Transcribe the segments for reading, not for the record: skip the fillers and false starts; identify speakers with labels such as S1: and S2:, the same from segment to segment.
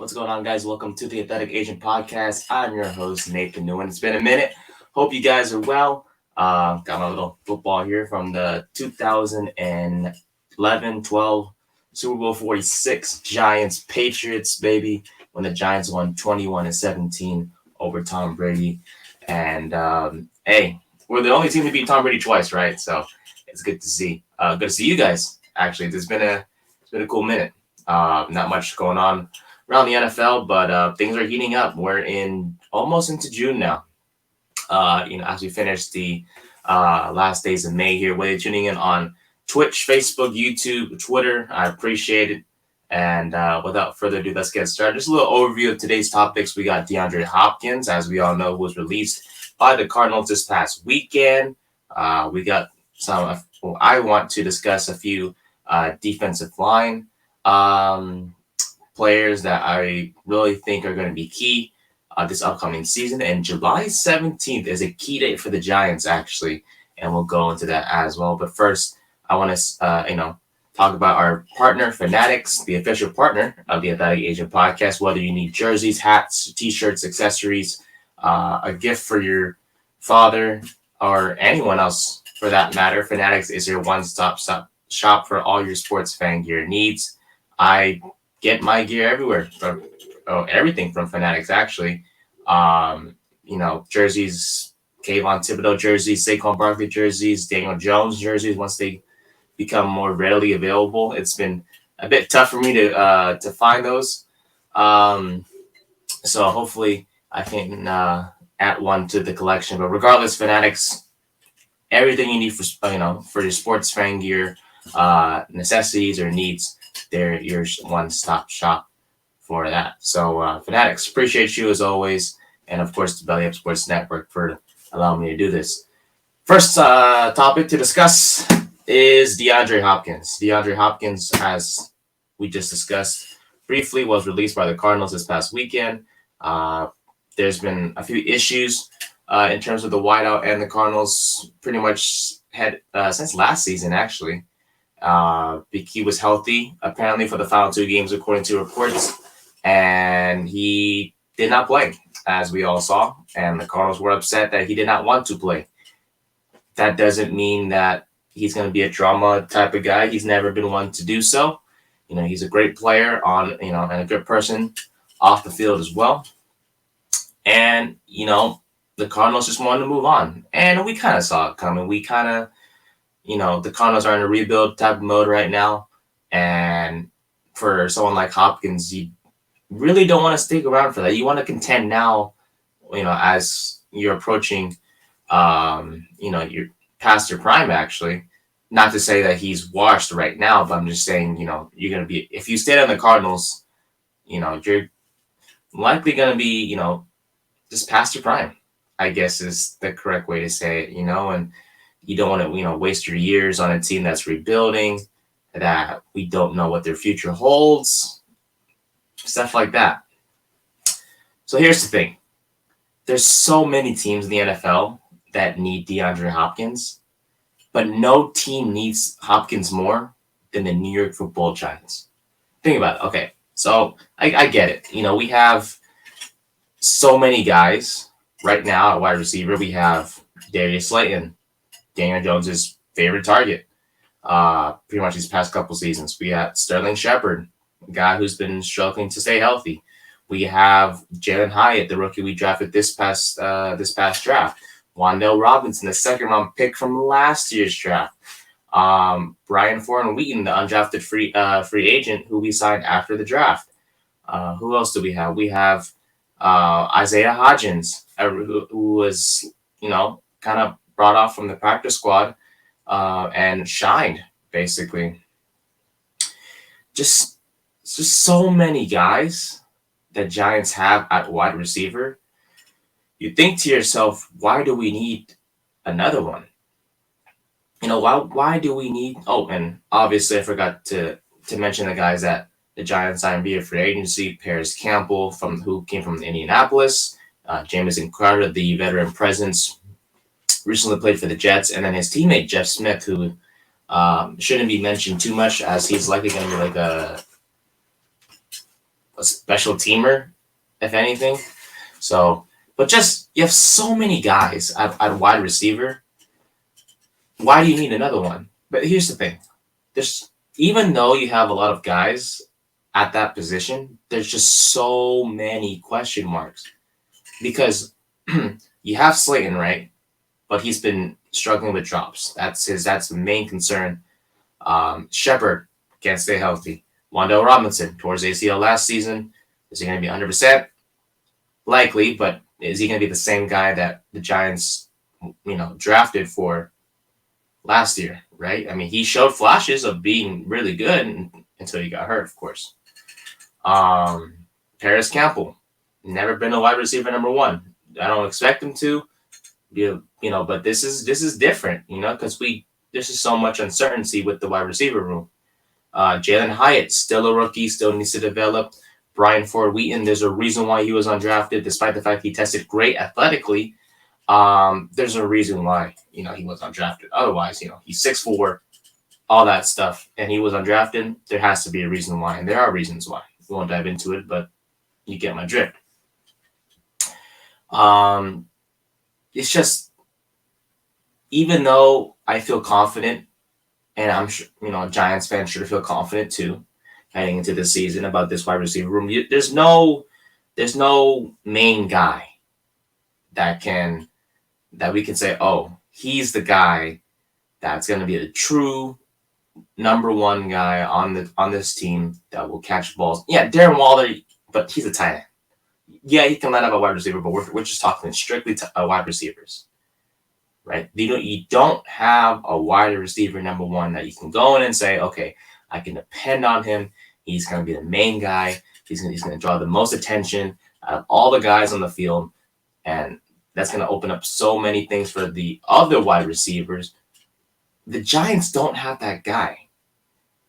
S1: What's going on, guys? Welcome to the Athletic Agent Podcast. I'm your host, Nathan Newman. It's been a minute. Hope you guys are well. Got my little football here from the 2011-12 Super Bowl 46 Giants Patriots, baby, when the Giants won 21-17 over Tom Brady. And hey, we're the only team to beat Tom Brady twice, right? So it's good to see. Good to see you guys. Actually, it's been a cool minute. Not much going on around the NFL, but things are heating up. We're almost into June now. As we finish the last days of May here, whether you're tuning in on Twitch, Facebook, YouTube, Twitter, I appreciate it. And without further ado, let's get started. Just a little overview of today's topics. We got DeAndre Hopkins, as we all know, who was released by the Cardinals this past weekend. We got some. I want to discuss a few defensive line players that I really think are going to be key this upcoming season. And July 17th is a key date for the Giants, actually, and we'll go into that as well. But first, I want to, talk about our partner, Fanatics, the official partner of the Athletic Agent Podcast. Whether you need jerseys, hats, T-shirts, accessories, a gift for your father, or anyone else for that matter, Fanatics is your one-stop shop for all your sports fan gear needs. I get my gear everywhere, from everything from Fanatics, actually. Jerseys, Kayvon, Thibodeaux jerseys, Saquon Barkley jerseys, Daniel Jones jerseys. Once they become more readily available, it's been a bit tough for me to find those. So hopefully I can add one to the collection. But regardless, Fanatics, everything you need for your sports fan gear, necessities or needs, they're your one-stop shop for that. So Fanatics, appreciate you as always, and of course the Belly Up Sports Network for allowing me to do this. First topic to discuss is DeAndre Hopkins. DeAndre Hopkins, as we just discussed briefly, was released by the Cardinals this past weekend. There's been a few issues in terms of the wideout, and the Cardinals pretty much had since last season, actually. He was healthy, apparently, for the final two games, according to reports, and he did not play, as we all saw, and the Cardinals were upset that he did not want to play. That doesn't mean that he's going to be a drama type of guy. He's never been one to do so. He's a great player and a good person off the field as well. And, the Cardinals just wanted to move on. And we kind of saw it coming. We kind of, the Cardinals are in a rebuild type of mode right now. And for someone like Hopkins, you really don't want to stick around for that. You want to contend now, as you're approaching, you're past your prime, actually. Not to say that he's washed right now, but I'm just saying, you're going to be, if you stay on the Cardinals, you're likely going to be, just past your prime, I guess is the correct way to say it, and you don't want to, waste your years on a team that's rebuilding, that we don't know what their future holds, stuff like that. So here's the thing. There's so many teams in the NFL that need DeAndre Hopkins, but no team needs Hopkins more than the New York Football Giants. Think about it. Okay, so I get it. We have so many guys right now at wide receiver. We have Darius Slayton, Daniel Jones' favorite target, pretty much these past couple seasons. We got Sterling Shepard, a guy who's been struggling to stay healthy. We have Jalen Hyatt, the rookie we drafted this past draft. Wan'Dale Robinson, the second-round pick from last year's draft. Brian Foran-Wheaton, the undrafted free agent who we signed after the draft. Who else do we have? We have Isaiah Hodgins, who was, kind of brought off from the practice squad and shined, basically. Just so many guys that Giants have at wide receiver. You think to yourself, why do we need another one? Why do we need... Oh, and obviously I forgot to mention the guys that the Giants signed via free agency. Paris Campbell, who came from Indianapolis. Jamison Crowder, the veteran presence, recently played for the Jets. And then his teammate, Jeff Smith, who shouldn't be mentioned too much, as he's likely going to be like a a special teamer, if anything. So, but just you have so many guys at wide receiver. Why do you need another one? But here's the thing: there's even though you have a lot of guys at that position, there's just so many question marks because you have Slayton, right? But he's been struggling with drops. That's the main concern. Shepard can't stay healthy. Wan'Dale Robinson towards ACL last season. Is he going to be 100%? Likely, but is he going to be the same guy that the Giants, drafted for last year, right? I mean, he showed flashes of being really good until he got hurt, of course. Paris Campbell, never been a wide receiver number one. I don't expect him to, but this is different, because there's just so much uncertainty with the wide receiver room. Jalen Hyatt, still a rookie, still needs to develop. Brian Ford Wheaton, there's a reason why he was undrafted, despite the fact he tested great athletically. There's a reason why, he was undrafted. Otherwise, he's 6'4", all that stuff, and he was undrafted. There has to be a reason why, and there are reasons why. We won't dive into it, but you get my drift. It's just, even though I feel confident, and I'm sure, Giants fans should feel confident too, heading into the season about this wide receiver room. There's no main guy that we can say, oh, he's the guy that's going to be the true number one guy on this team that will catch balls. Yeah, Darren Waller, but he's a tight end. Yeah, he can line up a wide receiver, but we're just talking strictly to wide receivers, right? You don't have a wide receiver number one that you can go in and say, okay, I can depend on him. He's going to be the main guy. He's going to draw the most attention out of all the guys on the field, and that's going to open up so many things for the other wide receivers. The Giants don't have that guy.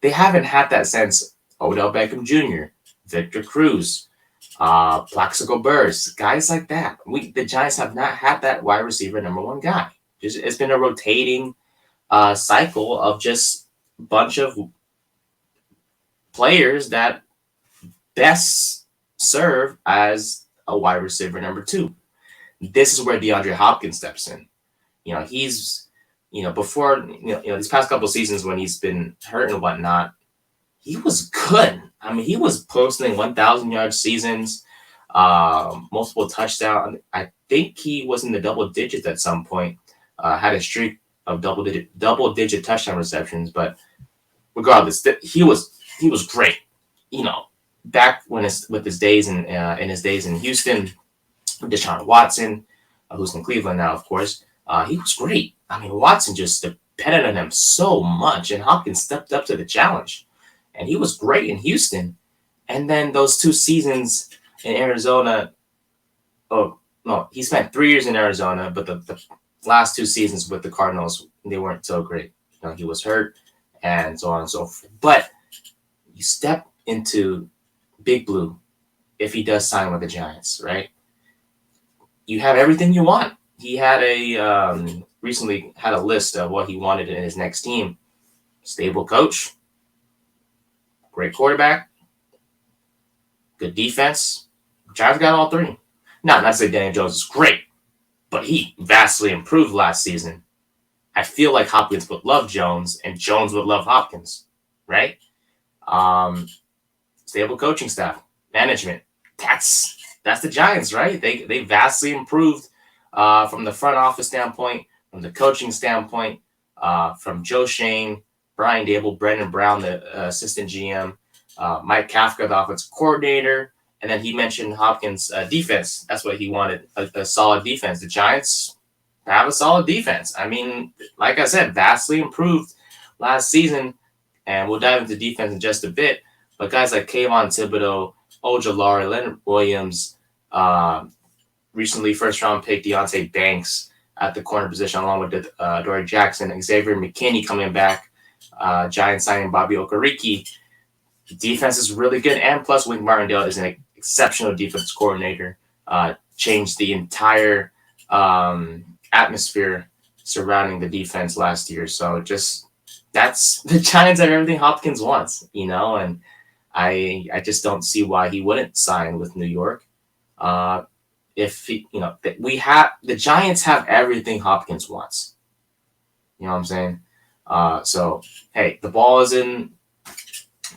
S1: They haven't had that since Odell Beckham Jr., Victor Cruz, Plaxico Burress, guys like that. The Giants have not had that wide receiver number one guy. It's been a rotating cycle of just a bunch of players that best serve as a wide receiver number two. This is where DeAndre Hopkins steps in. He's, before, these past couple of seasons when he's been hurt and whatnot, he was good. I mean, he was posting 1,000-yard seasons, multiple touchdowns. I think he was in the double digits at some point, had a streak of double-digit touchdown receptions. But regardless, he was great. Back with his days in Houston, Deshaun Watson, who's in Cleveland now, of course, he was great. I mean, Watson just depended on him so much, and Hopkins stepped up to the challenge. And he was great in Houston. And then those 2 seasons in Arizona, he spent 3 years in Arizona, but the last 2 seasons with the Cardinals, they weren't so great. He was hurt and so on and so forth. But you step into Big Blue if he does sign with the Giants, right? You have everything you want. He had recently had a list of what he wanted in his next team. Stable coach, great quarterback, good defense. Giants got all 3. Not to say Daniel Jones is great, but he vastly improved last season. I feel like Hopkins would love Jones, and Jones would love Hopkins, right? Stable coaching staff, management. That's the Giants, right? They vastly improved from the front office standpoint, from the coaching standpoint, from Joe Shane, Brian Dable, Brendan Brown, the assistant GM, Mike Kafka, the offensive coordinator, and then he mentioned Hopkins' defense. That's what he wanted, a solid defense. The Giants have a solid defense. I mean, like I said, vastly improved last season, and we'll dive into defense in just a bit. But guys like Kayvon, Thibodeaux, Ojulari, Leonard Williams, recently first-round pick Deonte Banks at the corner position, along with Dory Jackson, Xavier McKinney coming back, Giants signing Bobby Okereke. The defense is really good, and plus Wink Martindale is an exceptional defense coordinator. Changed the entire atmosphere surrounding the defense last year. So just that's the Giants have everything Hopkins wants, and I just don't see why he wouldn't sign with New York. If he, the Giants have everything Hopkins wants. You know what I'm saying? So hey, the ball is in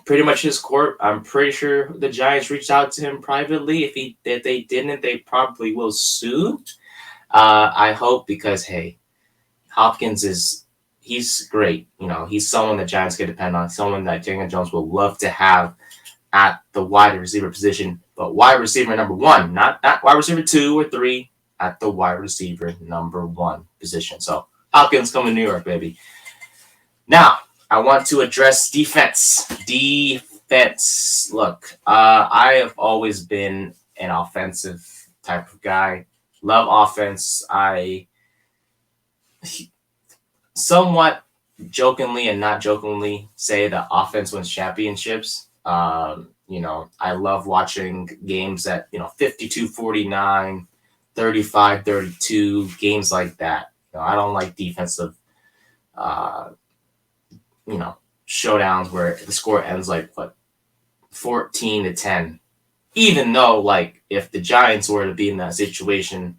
S1: pretty much his court. I'm pretty sure the Giants reached out to him privately. If they didn't, they probably will soon. I hope, because hey, Hopkins he's great. He's someone the Giants can depend on. Someone that Daniel Jones will love to have at the wide receiver position, but wide receiver number one, not wide receiver 2 or 3, at the wide receiver number 1 position. So Hopkins coming to New York, baby. Now, I want to address defense. Look, I have always been an offensive type of guy. Love offense. I somewhat jokingly and not jokingly say that offense wins championships. I love watching games at 52-49, 35-32, games like that. I don't like defensive showdowns where the score ends like 14-10. Even though, like, if the Giants were to be in that situation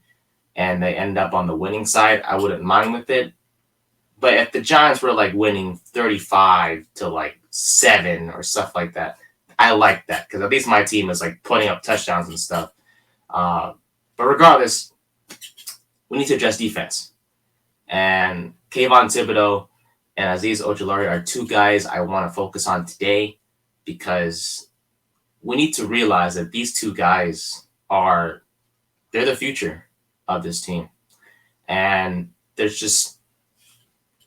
S1: and they end up on the winning side, I wouldn't mind with it. But if the Giants were like winning 35-7 or stuff like that, I like that, because at least my team is like putting up touchdowns and stuff. But regardless, we need to address defense. And Kayvon Thibodeaux and Azeez Ojulari are 2 guys I want to focus on today, because we need to realize that these 2 guys they're the future of this team. And there's just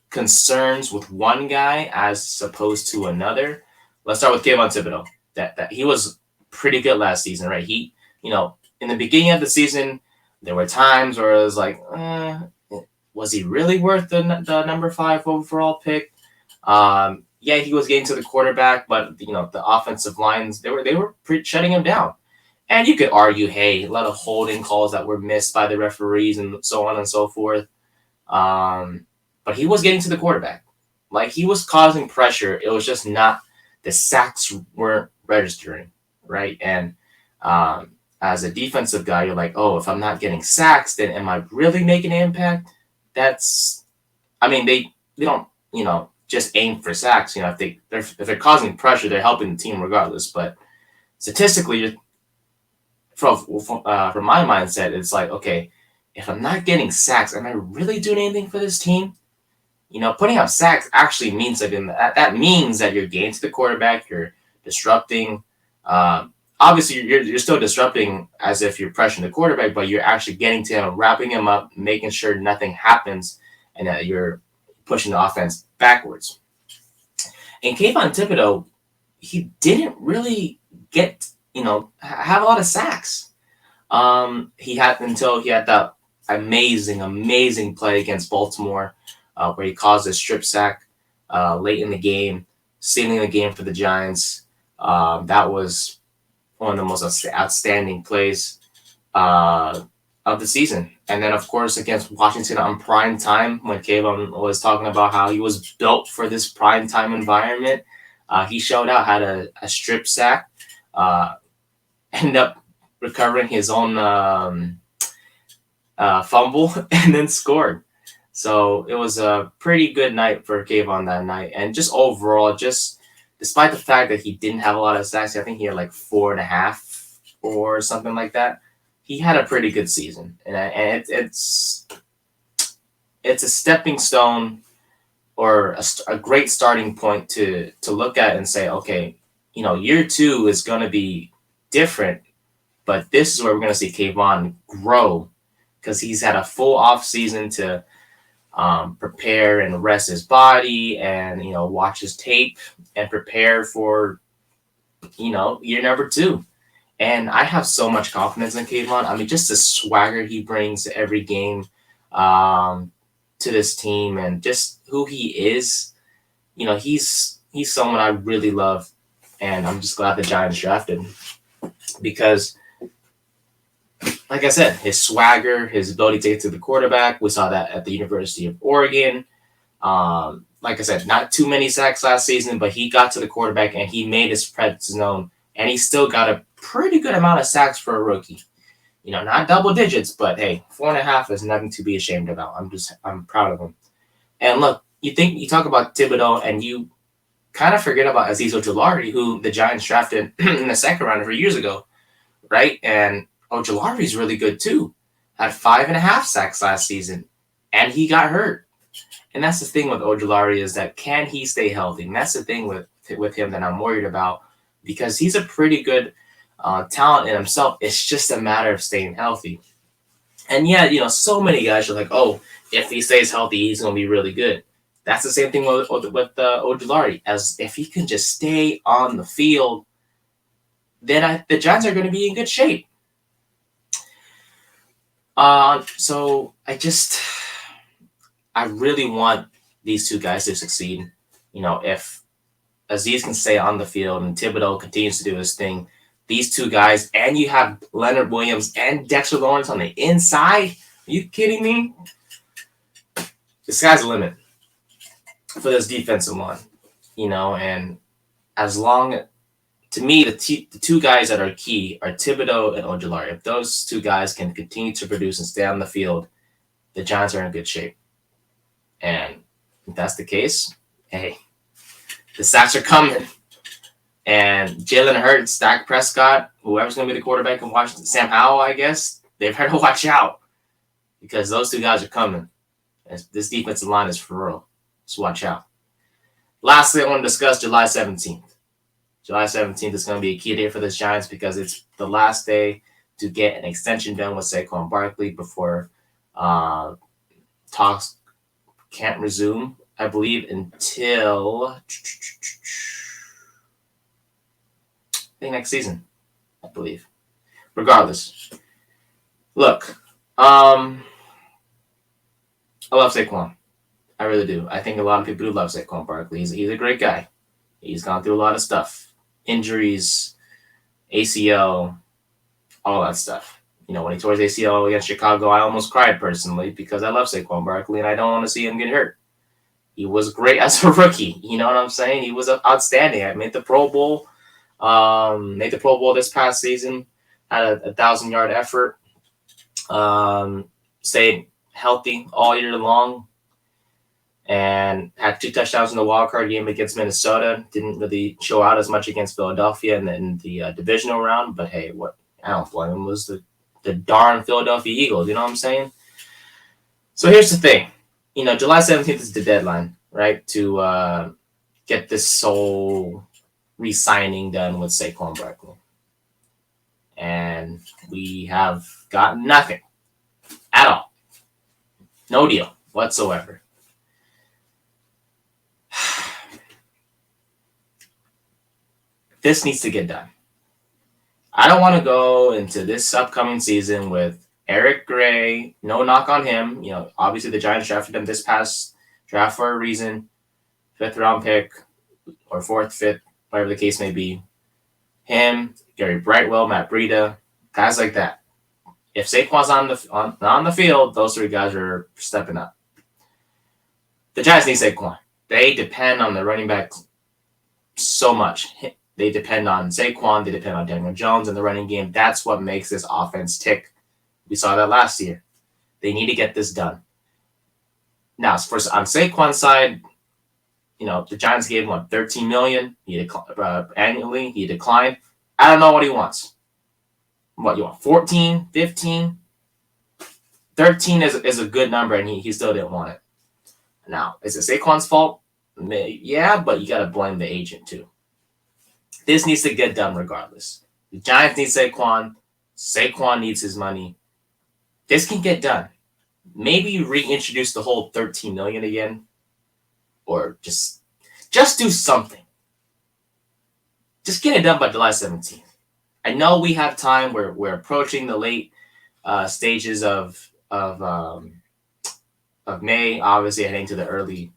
S1: concerns with one guy as opposed to another. Let's start with Kayvon Thibodeaux. That he was pretty good last season, right? He, in the beginning of the season, there were times where it was like, was he really worth the number 5 overall pick? Yeah, he was getting to the quarterback, but the offensive lines, they were shutting him down. And you could argue, hey, a lot of holding calls that were missed by the referees and so on and so forth. But he was getting to the quarterback. Like, he was causing pressure. It was just not, the sacks weren't registering, right? And as a defensive guy, you're like, oh, if I'm not getting sacks, then am I really making an impact? They don't, just aim for sacks. If they're causing pressure, they're helping the team regardless. But statistically, from my mindset, it's like, okay, if I'm not getting sacks, am I really doing anything for this team? Putting up sacks actually means that means that you're getting to the quarterback, you're disrupting. Obviously, you're still disrupting as if you're pressuring the quarterback, but you're actually getting to him, wrapping him up, making sure nothing happens, and that you're pushing the offense backwards. And Kayvon Thibodeaux, he didn't really get, have a lot of sacks. He had that amazing play against Baltimore, where he caused a strip sack late in the game, sealing the game for the Giants. That was one of the most outstanding plays of the season. And then, of course, against Washington on prime time, when Kayvon was talking about how he was built for this prime time environment, he showed out, had a strip sack, ended up recovering his own fumble, and then scored. So it was a pretty good night for Kayvon that night. And just overall, despite the fact that he didn't have a lot of sacks, I think he had like 4.5 or something like that, he had a pretty good season. And it's a stepping stone, or a great starting point to look at and say, okay, year 2 is going to be different, but this is where we're going to see Kayvon grow, because he's had a full off season to prepare and rest his body and, watch his tape and prepare for, year number 2. And I have so much confidence in Kayvon. Just the swagger he brings to every game to this team, and just who he is. He's someone I really love, and I'm just glad the Giants drafted him, because, like I said, his swagger, his ability to get to the quarterback, we saw that at the University of Oregon. like I said, not too many sacks last season, but he got to the quarterback and he made his presence known. And he still got a pretty good amount of sacks for a rookie. Not double digits, but hey, 4.5 is nothing to be ashamed about. I'm proud of him. And look, you talk about Thibodeaux and you kind of forget about Azeez Ojulari, who the Giants drafted in the second round 3 years ago, right? And Ojulari is really good too. Had 5.5 sacks last season, and he got hurt. And that's the thing with Ojulari is that can he stay healthy? And that's the thing with him that I'm worried about because he's a pretty good talent in himself. It's just a matter of staying healthy. And yeah, so many guys are like, oh, if he stays healthy, he's going to be really good. That's the same thing with Ojulari. As if he can just stay on the field, then the Giants are going to be in good shape. So I really want these two guys to succeed. If Azeez can stay on the field and Thibodeaux continues to do his thing, these two guys, and you have Leonard Williams and Dexter Lawrence on the inside. Are you kidding me? The sky's the limit for this defensive line, and as long, to me, the two guys that are key are Thibodeaux and Ojulari. If those two guys can continue to produce and stay on the field, the Giants are in good shape. And if that's the case, hey, the sacks are coming. And Jalen Hurts, Dak Prescott, whoever's going to be the quarterback in Washington, Sam Howell, I guess, they better watch out because those two guys are coming. And this defensive line is for real. So watch out. Lastly, I want to discuss July 17th. July 17th is going to be a key day for the Giants because it's the last day to get an extension done with Saquon Barkley before talks can't resume, I believe, until I think next season, I believe. Regardless, look, I love Saquon. I really do. I think a lot of people do love Saquon Barkley. He's a great guy. He's gone through a lot of stuff. Injuries, ACL, all that stuff. When he tore his ACL against Chicago, I almost cried personally because I love Saquon Barkley and I don't want to see him get hurt. He was great as a rookie. You know what I'm saying? He was outstanding. I made the Pro Bowl. Made the Pro Bowl this past season. Had a 1,000-yard effort. Stayed healthy all year long. And had 2 touchdowns in the wildcard game against Minnesota. Didn't really show out as much against Philadelphia in the divisional round. But hey, what I don't blame him. Was the darn Philadelphia Eagles. You know what I'm saying? So here's the thing. July 17th is the deadline, right? To get this whole re-signing done with Saquon Barkley. And we have got nothing at all. No deal whatsoever. This needs to get done. I don't want to go into this upcoming season with Eric Gray. No knock on him. Obviously the Giants drafted him this past draft for a reason. 5th round pick or 4th, 5th, whatever the case may be. Him, Gary Brightwell, Matt Breida, guys like that. If Saquon's on the field, those 3 guys are stepping up. The Giants need Saquon. They depend on the running back so much. They depend on Saquon. They depend on Daniel Jones in the running game. That's what makes this offense tick. We saw that last year. They need to get this done. Now, first on Saquon's side, the Giants gave him $13 million annually. He declined. I don't know what he wants. What you want? 14, 15, 13 is a good number, and he still didn't want it. Now, is it Saquon's fault? Yeah, but you got to blame the agent too. This needs to get done regardless. The Giants need Saquon. Saquon needs his money. This can get done. Maybe reintroduce the whole $13 million again, or just do something. Just get it done by July 17th. I know we have time. We're approaching the late stages of May. Obviously, heading to the early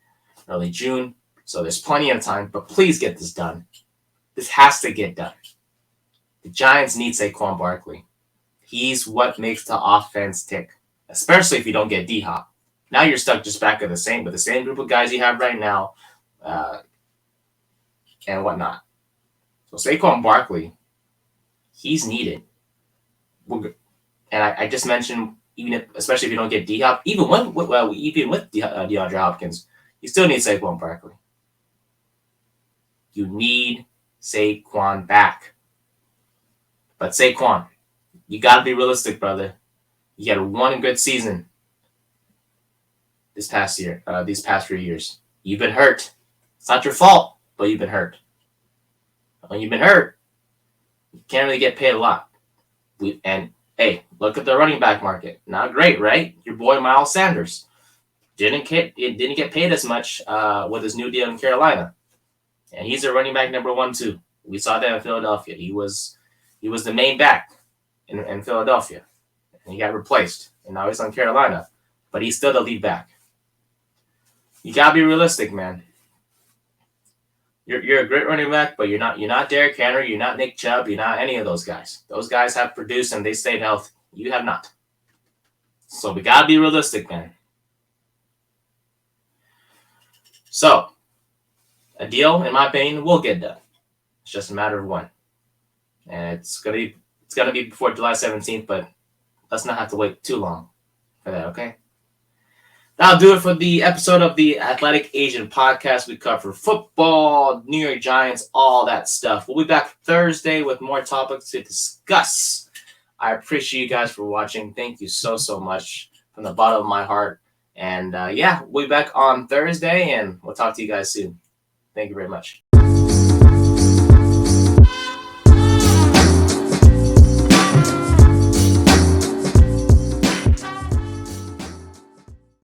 S1: June. So there's plenty of time. But please get this done. This has to get done. The Giants need Saquon Barkley. He's what makes the offense tick, especially if you don't get D-Hop. Now you're stuck just back at the same group of guys you have right now, and whatnot. So Saquon Barkley, he's needed. And I just mentioned, especially if you don't get D-Hop, even with DeAndre Hopkins, you still need Saquon Barkley. You need Saquon back. But Saquon, you got to be realistic, brother. You had one good season this past year, these past few years. You've been hurt. It's not your fault, but you've been hurt. When you've been hurt, you can't really get paid a lot. And hey, look at the running back market. Not great, right? Your boy Miles Sanders didn't get paid as much with his new deal in Carolina, and he's a running back number 1 too. We saw that in Philadelphia. He was the main back in Philadelphia, and he got replaced, and now he's on Carolina, but he's still the lead back. You gotta be realistic, man. You're a great running back, but you're not Derrick Henry, you're not Nick Chubb, you're not any of those guys. Those guys have produced and they stayed healthy. You have not. So we gotta be realistic, man. So a deal, in my opinion, will get done. It's just a matter of when. And it's gonna be before July 17th, but let's not have to wait too long for that, okay? That'll do it for the episode of the Athletic Asian Podcast. We cover football, New York Giants, all that stuff. We'll be back Thursday with more topics to discuss. I appreciate you guys for watching. Thank you so much from the bottom of my heart. And we'll be back on Thursday, and we'll talk to you guys soon. Thank you very much.